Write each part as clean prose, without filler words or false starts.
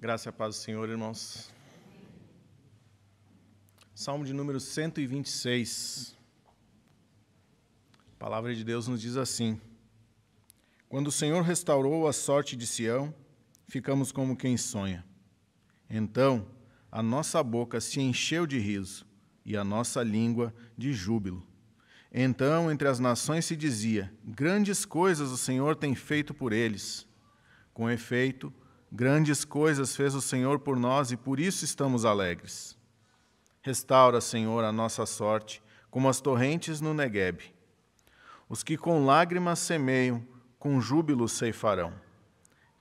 Graça e a paz do Senhor, irmãos. Salmo de número 126. A palavra de Deus nos diz assim: Quando o Senhor restaurou a sorte de Sião, ficamos como quem sonha. Então, a nossa boca se encheu de riso e a nossa língua de júbilo. Então, entre as nações se dizia: grandes coisas o Senhor tem feito por eles. Com efeito, grandes coisas fez o Senhor por nós e por isso estamos alegres. Restaura, Senhor, a nossa sorte, como as torrentes no Neguebe. Os que com lágrimas semeiam, com júbilo ceifarão.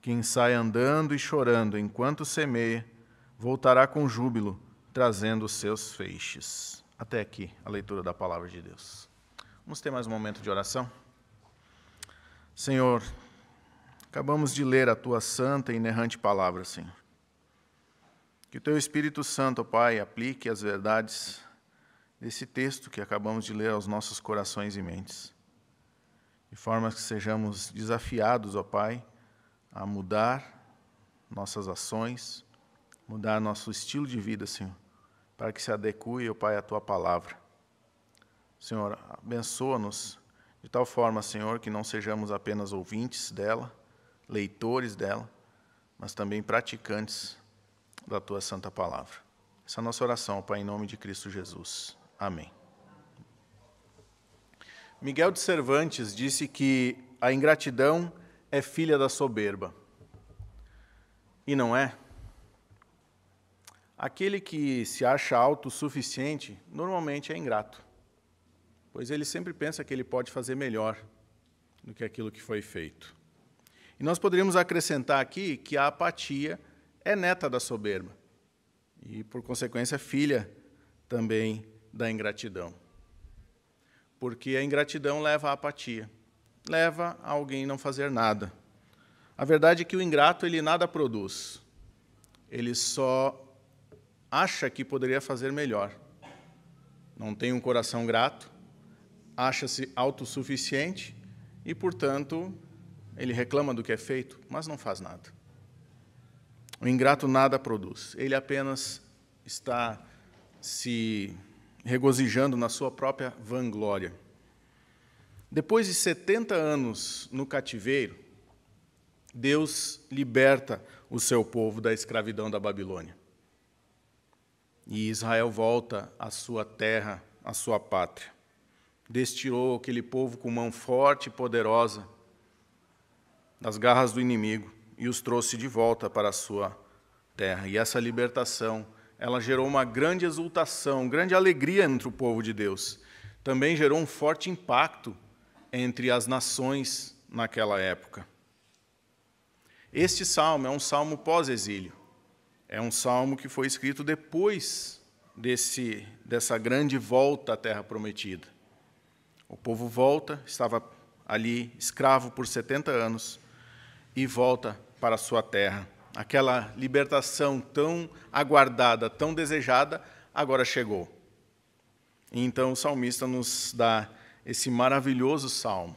Quem sai andando e chorando enquanto semeia, voltará com júbilo, trazendo os seus feixes. Até aqui a leitura da palavra de Deus. Vamos ter mais um momento de oração? Senhor, acabamos de ler a Tua santa e inerrante palavra, Senhor. Que o Teu Espírito Santo, ó Pai, aplique as verdades desse texto que acabamos de ler aos nossos corações e mentes, de forma que sejamos desafiados, ó Pai, a mudar nossas ações, mudar nosso estilo de vida, Senhor, para que se adeque, ó Pai, à Tua palavra. Senhor, abençoa-nos de tal forma, Senhor, que não sejamos apenas ouvintes dela, leitores dela, mas também praticantes da Tua santa palavra. Essa é a nossa oração, Pai, em nome de Cristo Jesus. Amém. Miguel de Cervantes disse que a ingratidão é filha da soberba. E não é? Aquele que se acha autossuficiente, normalmente é ingrato, pois ele sempre pensa que ele pode fazer melhor do que aquilo que foi feito. E nós poderíamos acrescentar aqui que a apatia é neta da soberba e, por consequência, filha também da ingratidão. Porque a ingratidão leva à apatia, leva a alguém não fazer nada. A verdade é que o ingrato, ele nada produz. Ele só acha que poderia fazer melhor. Não tem um coração grato, acha-se autossuficiente e, portanto, ele reclama do que é feito, mas não faz nada. O ingrato nada produz. Ele apenas está se regozijando na sua própria vanglória. Depois de 70 anos no cativeiro, Deus liberta o seu povo da escravidão da Babilônia. E Israel volta à sua terra, à sua pátria. Destirou aquele povo com mão forte e poderosa das garras do inimigo e os trouxe de volta para a sua terra. E essa libertação, ela gerou uma grande exultação, grande alegria entre o povo de Deus. Também gerou um forte impacto entre as nações naquela época. Este salmo é um salmo pós-exílio. É um salmo que foi escrito depois dessa grande volta à Terra Prometida. O povo volta, estava ali escravo por 70 anos, e volta para a sua terra. Aquela libertação tão aguardada, tão desejada, agora chegou. E então o salmista nos dá esse maravilhoso salmo.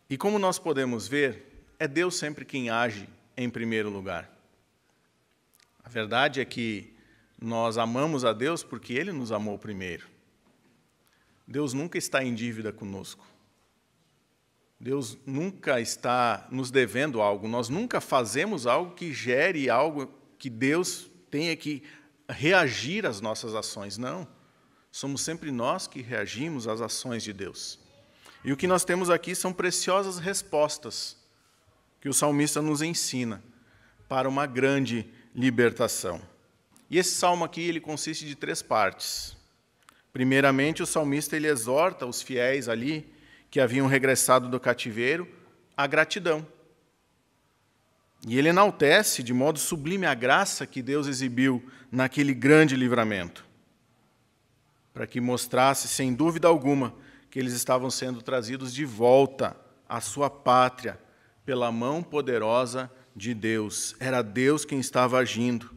E como nós podemos ver, é Deus sempre quem age em primeiro lugar. A verdade é que nós amamos a Deus porque Ele nos amou primeiro. Deus nunca está em dívida conosco. Deus nunca está nos devendo algo. Nós nunca fazemos algo que gere algo que Deus tenha que reagir às nossas ações. Não. Somos sempre nós que reagimos às ações de Deus. E o que nós temos aqui são preciosas respostas que o salmista nos ensina para uma grande libertação. E esse salmo aqui, ele consiste de 3 partes. Primeiramente, o salmista ele exorta os fiéis ali, que haviam regressado do cativeiro, à gratidão. E ele enaltece de modo sublime a graça que Deus exibiu naquele grande livramento, para que mostrasse, sem dúvida alguma, que eles estavam sendo trazidos de volta à sua pátria pela mão poderosa de Deus. Era Deus quem estava agindo.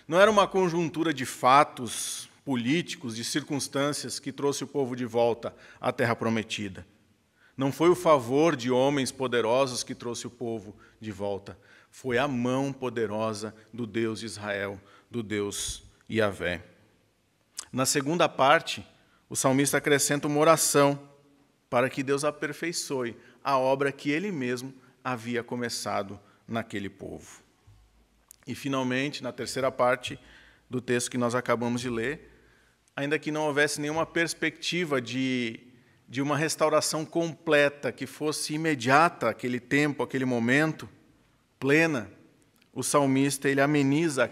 Não era uma conjuntura de fatos políticos, de circunstâncias que trouxe o povo de volta à Terra Prometida. Não foi o favor de homens poderosos que trouxe o povo de volta. Foi a mão poderosa do Deus de Israel, do Deus Yahvé. Na segunda parte, o salmista acrescenta uma oração para que Deus aperfeiçoe a obra que ele mesmo havia começado naquele povo. E, finalmente, na terceira parte do texto que nós acabamos de ler, ainda que não houvesse nenhuma perspectiva de uma restauração completa, que fosse imediata, aquele tempo, aquele momento, plena, o salmista ele ameniza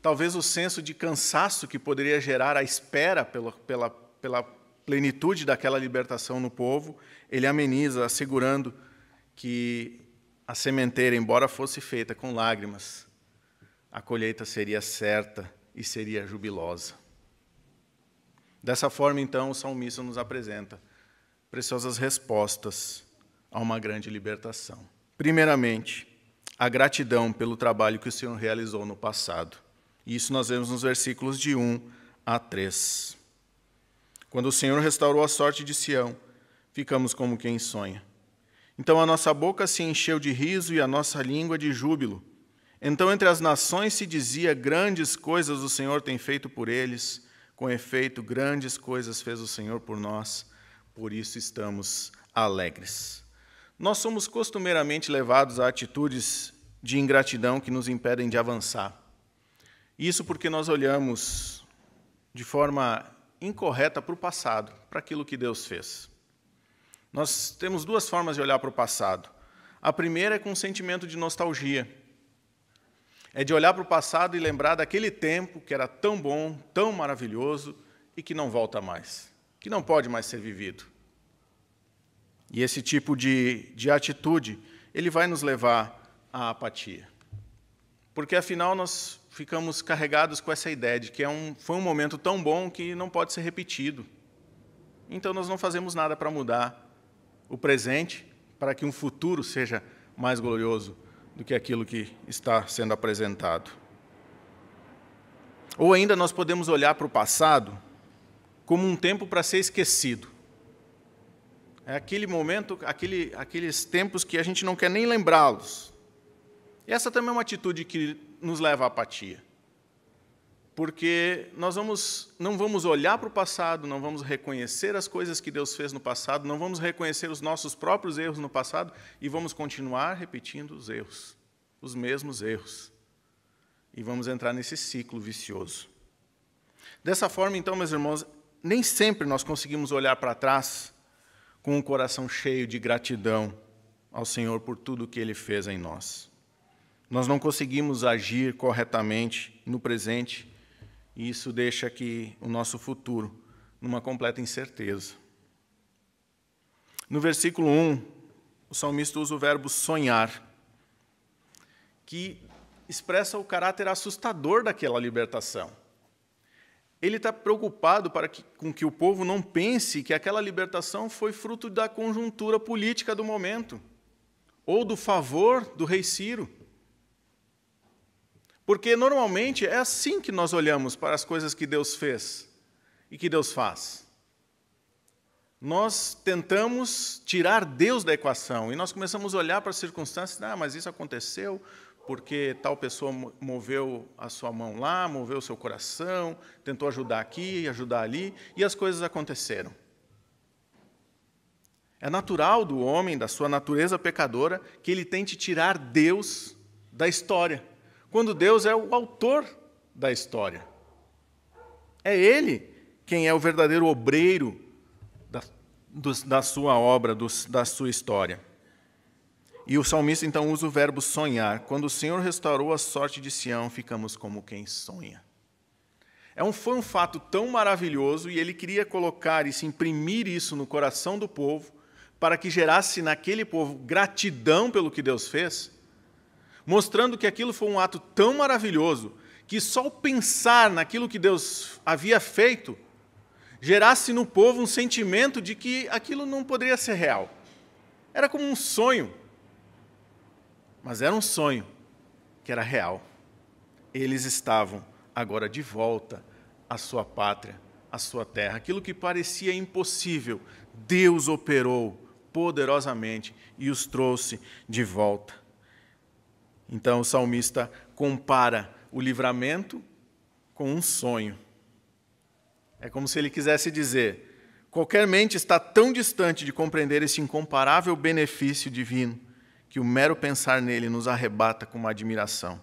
talvez o senso de cansaço que poderia gerar a espera pela plenitude daquela libertação no povo, ele ameniza, assegurando que a sementeira, embora fosse feita com lágrimas, a colheita seria certa e seria jubilosa. Dessa forma, então, o salmista nos apresenta preciosas respostas a uma grande libertação. Primeiramente, a gratidão pelo trabalho que o Senhor realizou no passado. E isso nós vemos nos versículos de 1 a 3. Quando o Senhor restaurou a sorte de Sião, ficamos como quem sonha. Então a nossa boca se encheu de riso e a nossa língua de júbilo. Então entre as nações se dizia, grandes coisas o Senhor tem feito por eles. Com efeito, grandes coisas fez o Senhor por nós, por isso estamos alegres. Nós somos costumeiramente levados a atitudes de ingratidão que nos impedem de avançar. Isso porque nós olhamos de forma incorreta para o passado, para aquilo que Deus fez. Nós temos duas formas de olhar para o passado. A primeira é com um sentimento de nostalgia. É de olhar para o passado e lembrar daquele tempo que era tão bom, tão maravilhoso e que não volta mais, que não pode mais ser vivido. E esse tipo de atitude, ele vai nos levar à apatia. Porque, afinal, nós ficamos carregados com essa ideia de que foi um momento tão bom que não pode ser repetido. Então, nós não fazemos nada para mudar o presente, para que um futuro seja mais glorioso do que aquilo que está sendo apresentado. Ou ainda nós podemos olhar para o passado como um tempo para ser esquecido. É aquele momento, aqueles tempos que a gente não quer nem lembrá-los. E essa também é uma atitude que nos leva à apatia. Porque nós não vamos olhar para o passado, não vamos reconhecer as coisas que Deus fez no passado, não vamos reconhecer os nossos próprios erros no passado e vamos continuar repetindo os erros, os mesmos erros. E vamos entrar nesse ciclo vicioso. Dessa forma, então, meus irmãos, nem sempre nós conseguimos olhar para trás com um coração cheio de gratidão ao Senhor por tudo que Ele fez em nós. Nós não conseguimos agir corretamente no presente, e isso deixa aqui o nosso futuro numa completa incerteza. No versículo 1, o salmista usa o verbo sonhar, que expressa o caráter assustador daquela libertação. Ele está preocupado com que o povo não pense que aquela libertação foi fruto da conjuntura política do momento, ou do favor do rei Ciro. Porque, normalmente, é assim que nós olhamos para as coisas que Deus fez e que Deus faz. Nós tentamos tirar Deus da equação e nós começamos a olhar para as circunstâncias, mas isso aconteceu porque tal pessoa moveu a sua mão lá, moveu o seu coração, tentou ajudar aqui, ajudar ali, e as coisas aconteceram. É natural do homem, da sua natureza pecadora, que ele tente tirar Deus da história, quando Deus é o autor da história. É Ele quem é o verdadeiro obreiro da sua obra, da sua história. E o salmista, então, usa o verbo sonhar. Quando o Senhor restaurou a sorte de Sião, ficamos como quem sonha. Foi um fato tão maravilhoso e ele queria colocar e se imprimir isso no coração do povo para que gerasse naquele povo gratidão pelo que Deus fez, mostrando que aquilo foi um ato tão maravilhoso que só o pensar naquilo que Deus havia feito gerasse no povo um sentimento de que aquilo não poderia ser real. Era como um sonho. Mas era um sonho que era real. Eles estavam agora de volta à sua pátria, à sua terra. Aquilo que parecia impossível, Deus operou poderosamente e os trouxe de volta. Então o salmista compara o livramento com um sonho. É como se ele quisesse dizer: qualquer mente está tão distante de compreender esse incomparável benefício divino que o mero pensar nele nos arrebata com uma admiração,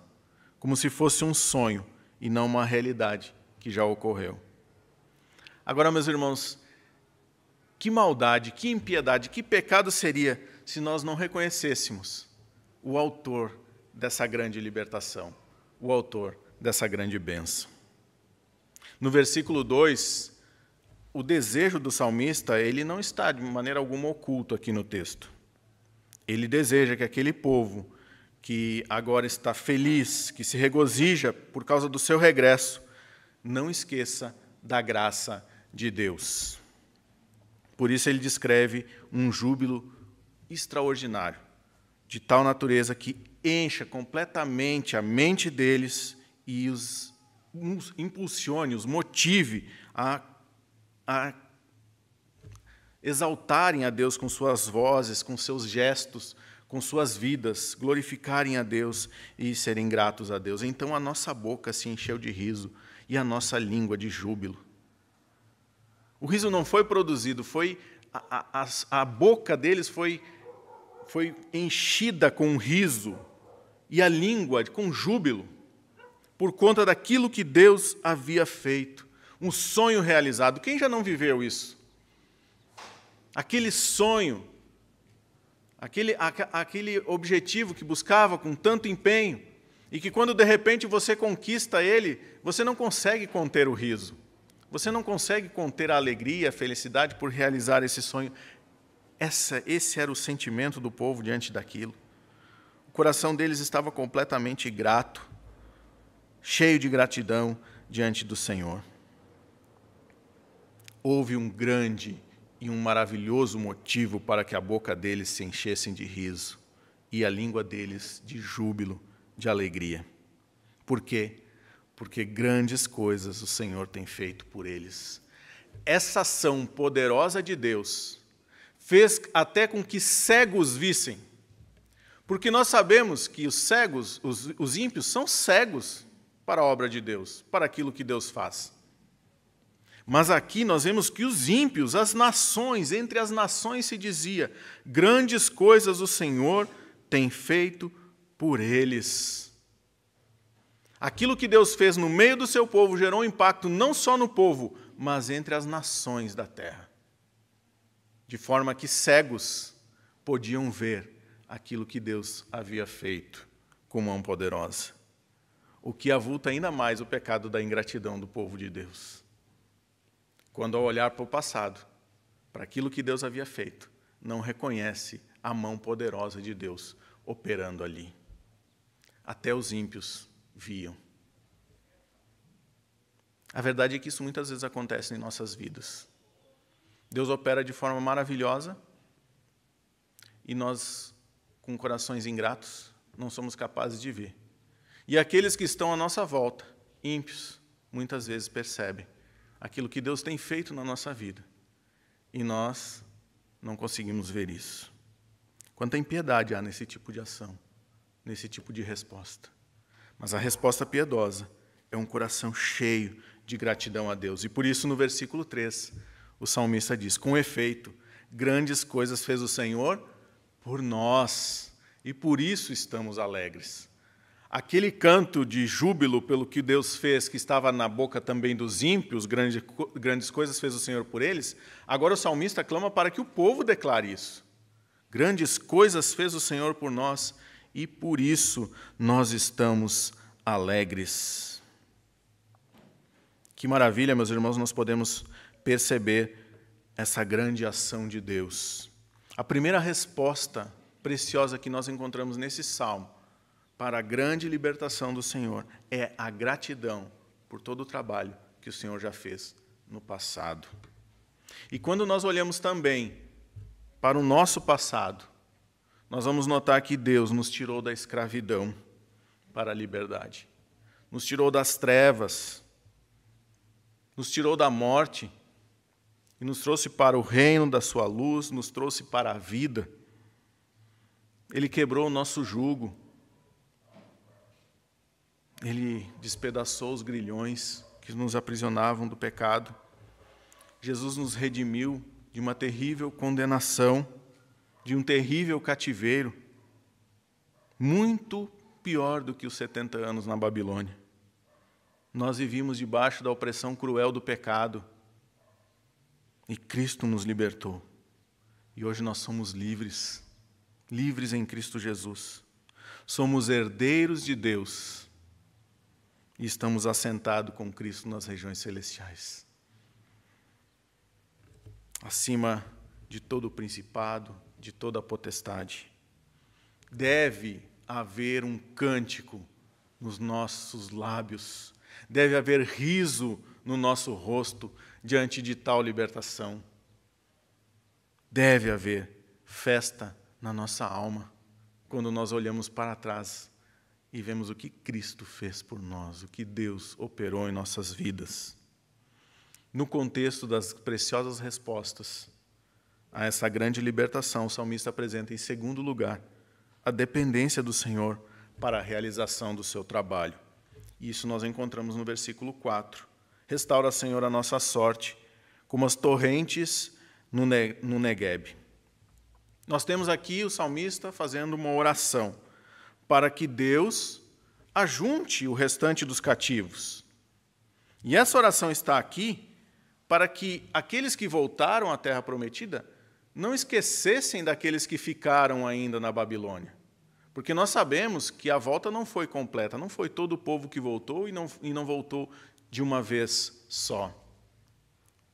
como se fosse um sonho e não uma realidade que já ocorreu. Agora, meus irmãos, que maldade, que impiedade, que pecado seria se nós não reconhecêssemos o autor dessa grande libertação, o autor dessa grande bênção. No versículo 2, o desejo do salmista, ele não está de maneira alguma oculto aqui no texto. Ele deseja que aquele povo que agora está feliz, que se regozija por causa do seu regresso, não esqueça da graça de Deus. Por isso ele descreve um júbilo extraordinário, de tal natureza que encha completamente a mente deles e os impulsione, os motive a exaltarem a Deus com suas vozes, com seus gestos, com suas vidas, glorificarem a Deus e serem gratos a Deus. Então a nossa boca se encheu de riso e a nossa língua de júbilo. O riso não foi produzido, foi a boca deles foi enchida com riso e a língua com júbilo, por conta daquilo que Deus havia feito, um sonho realizado. Quem já não viveu isso? Aquele sonho, aquele objetivo que buscava com tanto empenho, e que quando de repente você conquista ele, você não consegue conter o riso, você não consegue conter a alegria, a felicidade por realizar esse sonho. Esse era o sentimento do povo diante daquilo. O coração deles estava completamente grato, cheio de gratidão diante do Senhor. Houve um grande e um maravilhoso motivo para que a boca deles se enchessem de riso e a língua deles de júbilo, de alegria. Por quê? Porque grandes coisas o Senhor tem feito por eles. Essa ação poderosa de Deus fez até com que cegos vissem. Porque nós sabemos que os cegos, os ímpios, são cegos para a obra de Deus, para aquilo que Deus faz. Mas aqui nós vemos que os ímpios, as nações, entre as nações se dizia: grandes coisas o Senhor tem feito por eles. Aquilo que Deus fez no meio do seu povo gerou um impacto não só no povo, mas entre as nações da terra. De forma que cegos podiam ver aquilo que Deus havia feito com mão poderosa. O que avulta ainda mais o pecado da ingratidão do povo de Deus. Quando ao olhar para o passado, para aquilo que Deus havia feito, não reconhece a mão poderosa de Deus operando ali. Até os ímpios viam. A verdade é que isso muitas vezes acontece em nossas vidas. Deus opera de forma maravilhosa e nós, com corações ingratos, não somos capazes de ver. E aqueles que estão à nossa volta, ímpios, muitas vezes percebem aquilo que Deus tem feito na nossa vida. E nós não conseguimos ver isso. Quanta impiedade há nesse tipo de ação, nesse tipo de resposta. Mas a resposta piedosa é um coração cheio de gratidão a Deus. E por isso, no versículo 3, o salmista diz: com efeito, grandes coisas fez o Senhor por nós, e por isso estamos alegres. Aquele canto de júbilo pelo que Deus fez, que estava na boca também dos ímpios, grandes coisas fez o Senhor por eles, agora o salmista clama para que o povo declare isso. Grandes coisas fez o Senhor por nós, e por isso nós estamos alegres. Que maravilha, meus irmãos, nós podemos perceber essa grande ação de Deus. A primeira resposta preciosa que nós encontramos nesse salmo para a grande libertação do Senhor é a gratidão por todo o trabalho que o Senhor já fez no passado. E quando nós olhamos também para o nosso passado, nós vamos notar que Deus nos tirou da escravidão para a liberdade, nos tirou das trevas, nos tirou da morte e nos trouxe para o reino da sua luz, nos trouxe para a vida. Ele quebrou o nosso jugo. Ele despedaçou os grilhões que nos aprisionavam do pecado. Jesus nos redimiu de uma terrível condenação, de um terrível cativeiro, muito pior do que os 70 anos na Babilônia. Nós vivíamos debaixo da opressão cruel do pecado, e Cristo nos libertou. E hoje nós somos livres, livres em Cristo Jesus. Somos herdeiros de Deus e estamos assentados com Cristo nas regiões celestiais. Acima de todo o principado, de toda a potestade. Deve haver um cântico nos nossos lábios, deve haver riso no nosso rosto diante de tal libertação. Deve haver festa na nossa alma quando nós olhamos para trás e vemos o que Cristo fez por nós, o que Deus operou em nossas vidas. No contexto das preciosas respostas a essa grande libertação, o salmista apresenta, em segundo lugar, a dependência do Senhor para a realização do seu trabalho. Isso nós encontramos no versículo 4. Restaura, Senhor, a nossa sorte, como as torrentes no Negueb. Nós temos aqui o salmista fazendo uma oração para que Deus ajunte o restante dos cativos. E essa oração está aqui para que aqueles que voltaram à terra prometida não esquecessem daqueles que ficaram ainda na Babilônia. Porque nós sabemos que a volta não foi completa, não foi todo o povo que voltou e não voltou de uma vez só.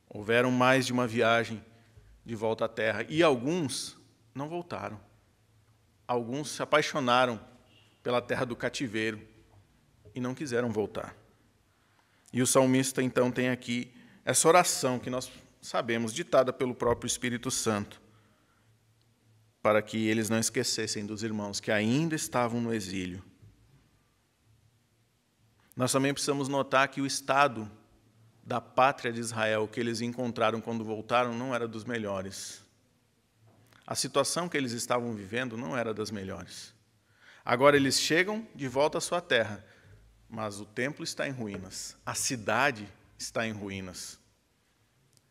Houveram mais de uma viagem de volta à terra e alguns não voltaram. Alguns se apaixonaram pela terra do cativeiro e não quiseram voltar. E o salmista, então, tem aqui essa oração que nós sabemos, ditada pelo próprio Espírito Santo, para que eles não esquecessem dos irmãos que ainda estavam no exílio. Nós também precisamos notar que o estado da pátria de Israel que eles encontraram quando voltaram não era dos melhores. A situação que eles estavam vivendo não era das melhores. Agora eles chegam de volta à sua terra, mas o templo está em ruínas, a cidade está em ruínas.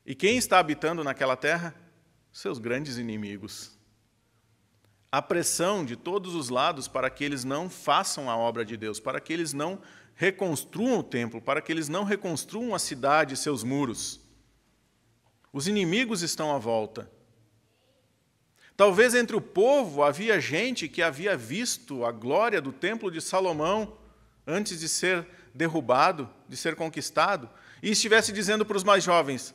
E quem está habitando naquela terra? Seus grandes inimigos. A pressão de todos os lados para que eles não façam a obra de Deus, para que eles não reconstruam o templo, para que eles não reconstruam a cidade e seus muros. Os inimigos estão à volta. Talvez entre o povo havia gente que havia visto a glória do templo de Salomão antes de ser derrubado, de ser conquistado, e estivesse dizendo para os mais jovens: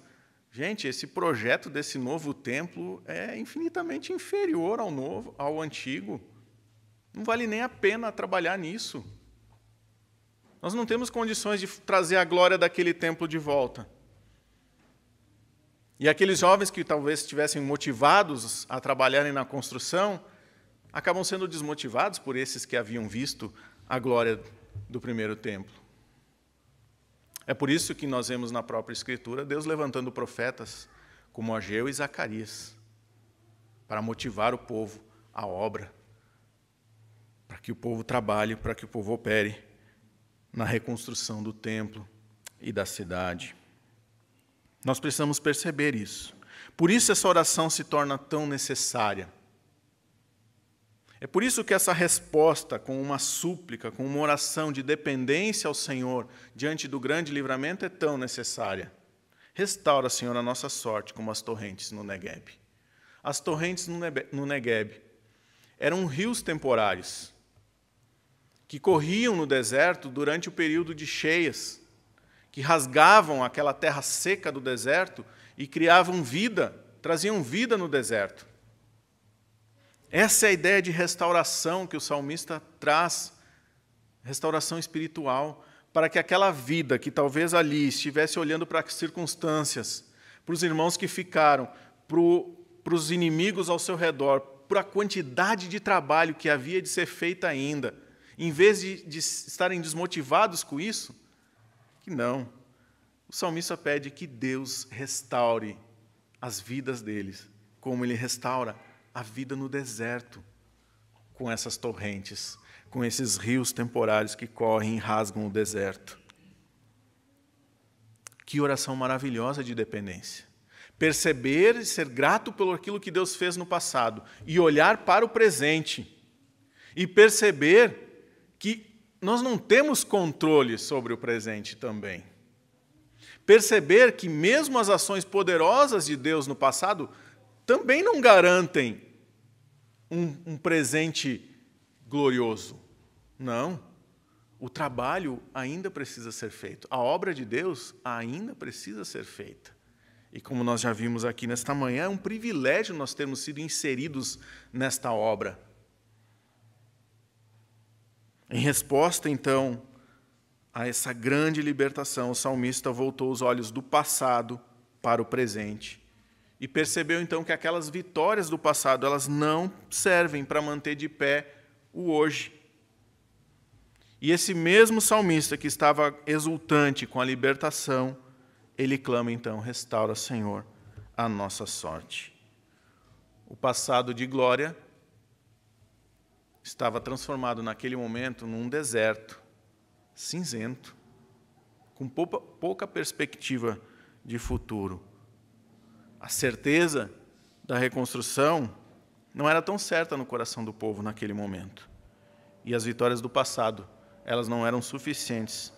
gente, esse projeto desse novo templo é infinitamente inferior ao antigo. Não vale nem a pena trabalhar nisso. Nós não temos condições de trazer a glória daquele templo de volta. E aqueles jovens que talvez estivessem motivados a trabalharem na construção, acabam sendo desmotivados por esses que haviam visto a glória do primeiro templo. É por isso que nós vemos na própria Escritura Deus levantando profetas como Ageu e Zacarias, para motivar o povo à obra, para que o povo trabalhe, para que o povo opere na reconstrução do templo e da cidade. Nós precisamos perceber isso. Por isso essa oração se torna tão necessária. É por isso que essa resposta com uma súplica, com uma oração de dependência ao Senhor diante do grande livramento é tão necessária. Restaura, Senhor, a nossa sorte como as torrentes no Negueb. As torrentes no Negueb eram rios temporários que corriam no deserto durante o período de cheias, que rasgavam aquela terra seca do deserto e criavam vida, traziam vida no deserto. Essa é a ideia de restauração que o salmista traz, restauração espiritual, para que aquela vida que talvez ali estivesse olhando para as circunstâncias, para os irmãos que ficaram, para os inimigos ao seu redor, para a quantidade de trabalho que havia de ser feita ainda, em vez de estarem desmotivados com isso, que não. O salmista pede que Deus restaure as vidas deles, como Ele restaura a vida no deserto, com essas torrentes, com esses rios temporários que correm e rasgam o deserto. Que oração maravilhosa de dependência. Perceber e ser grato pelo aquilo que Deus fez no passado e olhar para o presente e perceber que nós não temos controle sobre o presente também. Perceber que mesmo as ações poderosas de Deus no passado também não garantem um presente glorioso. Não. O trabalho ainda precisa ser feito. A obra de Deus ainda precisa ser feita. E como nós já vimos aqui nesta manhã, é um privilégio nós termos sido inseridos nesta obra. Em resposta, então, a essa grande libertação, o salmista voltou os olhos do passado para o presente e percebeu, então, que aquelas vitórias do passado elas não servem para manter de pé o hoje. E esse mesmo salmista que estava exultante com a libertação, ele clama, então, restaura, Senhor, a nossa sorte. O passado de glória estava transformado naquele momento num deserto cinzento, com pouca perspectiva de futuro. A certeza da reconstrução não era tão certa no coração do povo naquele momento. E as vitórias do passado, elas não eram suficientes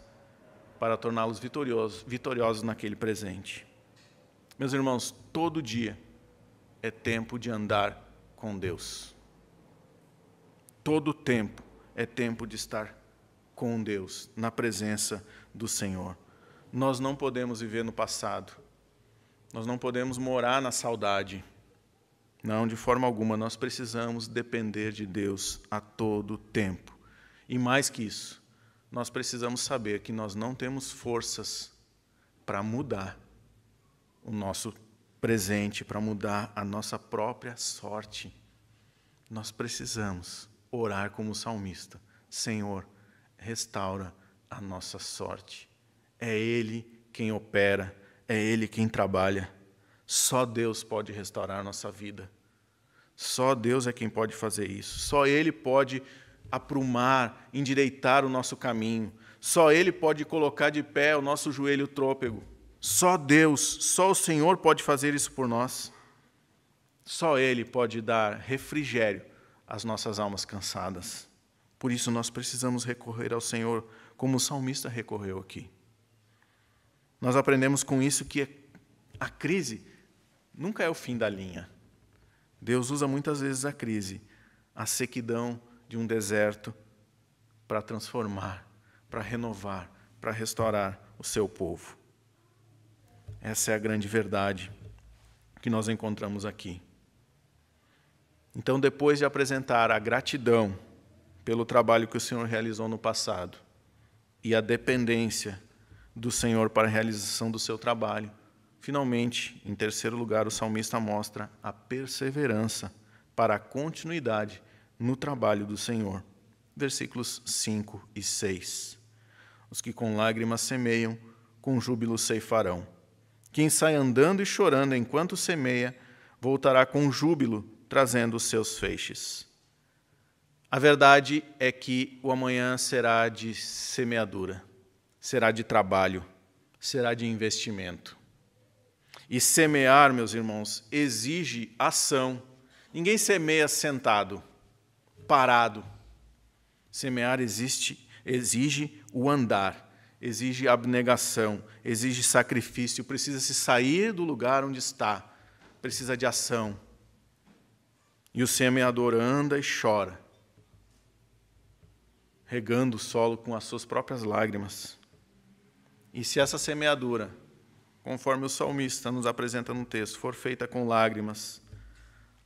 para torná-los vitoriosos naquele presente. Meus irmãos, todo dia é tempo de andar com Deus. Todo tempo é tempo de estar com Deus, na presença do Senhor. Nós não podemos viver no passado. Nós não podemos morar na saudade. Não, de forma alguma. Nós precisamos depender de Deus a todo tempo. E mais que isso, nós precisamos saber que nós não temos forças para mudar o nosso presente, para mudar a nossa própria sorte. Nós precisamos orar como salmista. Senhor, restaura a nossa sorte. É Ele quem opera, é Ele quem trabalha. Só Deus pode restaurar a nossa vida. Só Deus é quem pode fazer isso. Só Ele pode aprumar, endireitar o nosso caminho. Só Ele pode colocar de pé o nosso joelho trôpego. Só Deus, só o Senhor pode fazer isso por nós. Só Ele pode dar refrigério às nossas almas cansadas. Por isso nós precisamos recorrer ao Senhor, como o salmista recorreu aqui. Nós aprendemos com isso que a crise nunca é o fim da linha. Deus usa muitas vezes a crise, a sequidão de um deserto, para transformar, para renovar, para restaurar o seu povo. Essa é a grande verdade que nós encontramos aqui. Então, depois de apresentar a gratidão pelo trabalho que o Senhor realizou no passado e a dependência do Senhor para a realização do seu trabalho, finalmente, em terceiro lugar, o salmista mostra a perseverança para a continuidade no trabalho do Senhor. Versículos 5 e 6. Os que com lágrimas semeiam, com júbilo ceifarão. Quem sai andando e chorando enquanto semeia, voltará com júbilo, trazendo os seus feixes. A verdade é que o amanhã será de semeadura, será de trabalho, será de investimento. E semear, meus irmãos, exige ação. Ninguém semeia sentado, parado. Semear exige o andar, exige abnegação, exige sacrifício, precisa se sair do lugar onde está, precisa de ação. E o semeador anda e chora, regando o solo com as suas próprias lágrimas. E se essa semeadura, conforme o salmista nos apresenta no texto, for feita com lágrimas,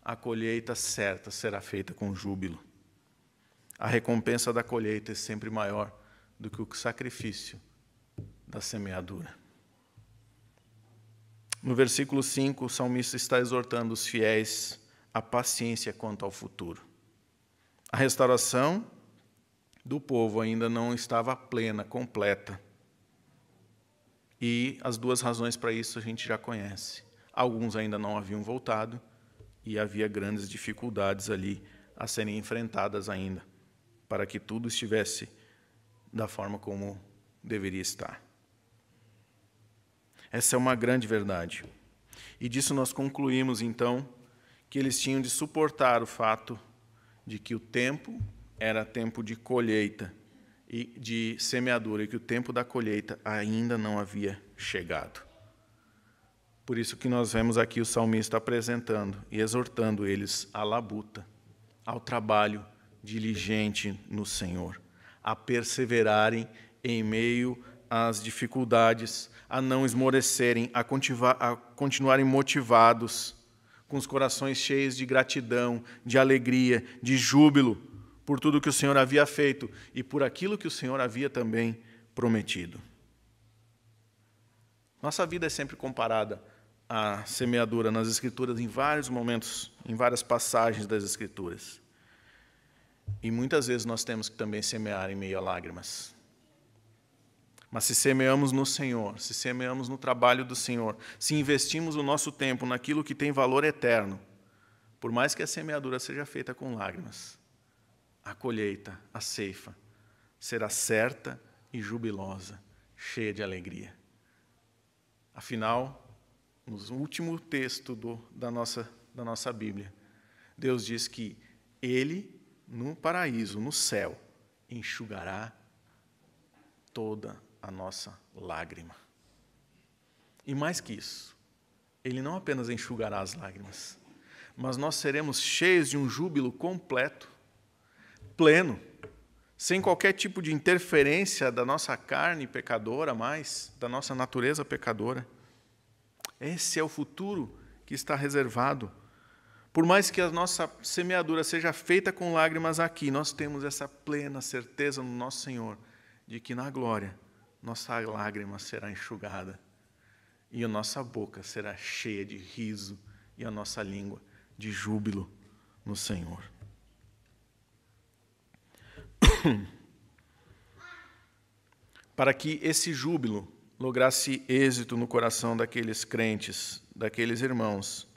a colheita certa será feita com júbilo. A recompensa da colheita é sempre maior do que o sacrifício da semeadura. No versículo 5, o salmista está exortando os fiéis à paciência quanto ao futuro. A restauração do povo ainda não estava plena, completa. E as duas razões para isso a gente já conhece. Alguns ainda não haviam voltado e havia grandes dificuldades ali a serem enfrentadas ainda, para que tudo estivesse da forma como deveria estar. Essa é uma grande verdade. E disso nós concluímos, então, que eles tinham de suportar o fato de que o tempo era tempo de colheita e de semeadura, e que o tempo da colheita ainda não havia chegado. Por isso que nós vemos aqui o salmista apresentando e exortando eles à labuta, ao trabalho diligente no Senhor, a perseverarem em meio às dificuldades, a não esmorecerem, a continuarem motivados, com os corações cheios de gratidão, de alegria, de júbilo, por tudo que o Senhor havia feito e por aquilo que o Senhor havia também prometido. Nossa vida é sempre comparada à semeadura nas Escrituras em vários momentos, em várias passagens das Escrituras. E muitas vezes nós temos que também semear em meio a lágrimas. Mas se semeamos no Senhor, se semeamos no trabalho do Senhor, se investimos o nosso tempo naquilo que tem valor eterno, por mais que a semeadura seja feita com lágrimas, a colheita, a ceifa, será certa e jubilosa, cheia de alegria. Afinal, no último texto da nossa Bíblia, Deus diz que Ele, no paraíso, no céu, enxugará toda a nossa lágrima. E mais que isso, Ele não apenas enxugará as lágrimas, mas nós seremos cheios de um júbilo completo, pleno, sem qualquer tipo de interferência da nossa carne pecadora mais, da nossa natureza pecadora. Esse é o futuro que está reservado. Por mais que a nossa semeadura seja feita com lágrimas aqui, nós temos essa plena certeza no nosso Senhor de que na glória nossa lágrima será enxugada e a nossa boca será cheia de riso e a nossa língua de júbilo no Senhor. Para que esse júbilo lograsse êxito no coração daqueles crentes, daqueles irmãos,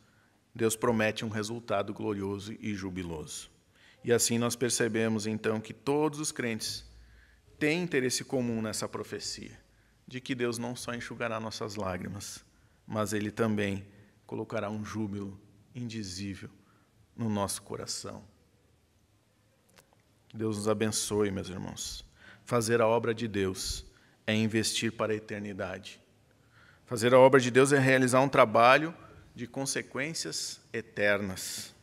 Deus promete um resultado glorioso e jubiloso. E assim nós percebemos, então, que todos os crentes têm interesse comum nessa profecia, de que Deus não só enxugará nossas lágrimas, mas Ele também colocará um júbilo indizível no nosso coração. Que Deus nos abençoe, meus irmãos. Fazer a obra de Deus é investir para a eternidade. Fazer a obra de Deus é realizar um trabalho de consequências eternas.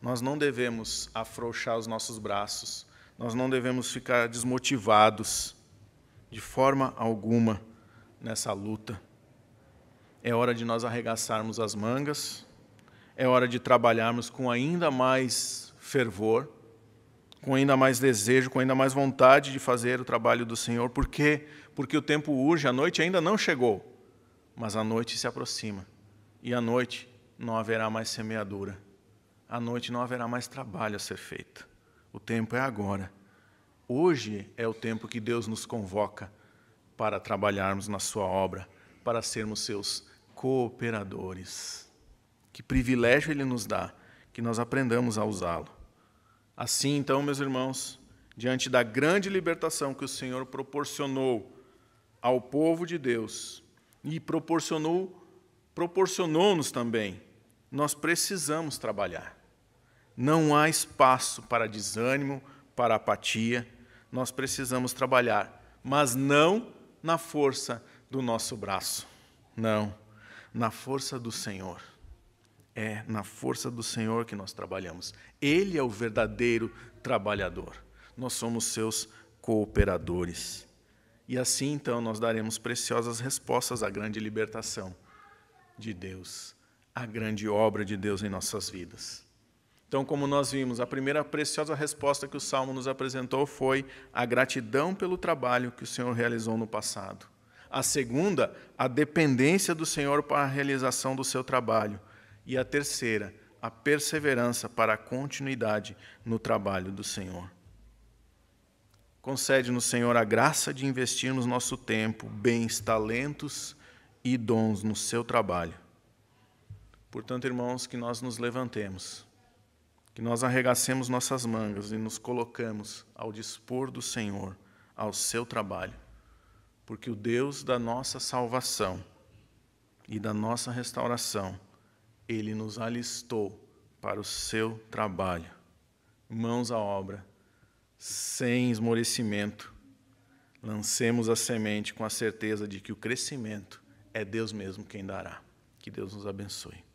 Nós não devemos afrouxar os nossos braços, nós não devemos ficar desmotivados de forma alguma nessa luta. É hora de nós arregaçarmos as mangas, é hora de trabalharmos com ainda mais fervor, com ainda mais desejo, com ainda mais vontade de fazer o trabalho do Senhor. Por quê? Porque o tempo urge, a noite ainda não chegou, mas a noite se aproxima. E à noite não haverá mais semeadura. À noite não haverá mais trabalho a ser feito. O tempo é agora. Hoje é o tempo que Deus nos convoca para trabalharmos na sua obra, para sermos seus cooperadores. Que privilégio Ele nos dá, que nós aprendamos a usá-lo. Assim, então, meus irmãos, diante da grande libertação que o Senhor proporcionou ao povo de Deus e proporcionou-nos também, nós precisamos trabalhar. Não há espaço para desânimo, para apatia. Nós precisamos trabalhar, mas não na força do nosso braço. Não, na força do Senhor. É na força do Senhor que nós trabalhamos. Ele é o verdadeiro trabalhador. Nós somos seus cooperadores. E assim, então, nós daremos preciosas respostas à grande libertação de Deus, à grande obra de Deus em nossas vidas. Então, como nós vimos, a primeira preciosa resposta que o Salmo nos apresentou foi a gratidão pelo trabalho que o Senhor realizou no passado. A segunda, a dependência do Senhor para a realização do seu trabalho. E a terceira, a perseverança para a continuidade no trabalho do Senhor. Concede-nos, Senhor, a graça de investirmos nosso tempo, bens, talentos e dons no seu trabalho, Portanto, irmãos, que nós nos levantemos, que nós arregacemos nossas mangas e nos colocamos ao dispor do Senhor, ao seu trabalho, porque o Deus da nossa salvação e da nossa restauração, Ele nos alistou para o seu trabalho, mãos à obra, sem esmorecimento. Lancemos a semente com a certeza de que o crescimento é Deus mesmo quem dará. Que Deus nos abençoe.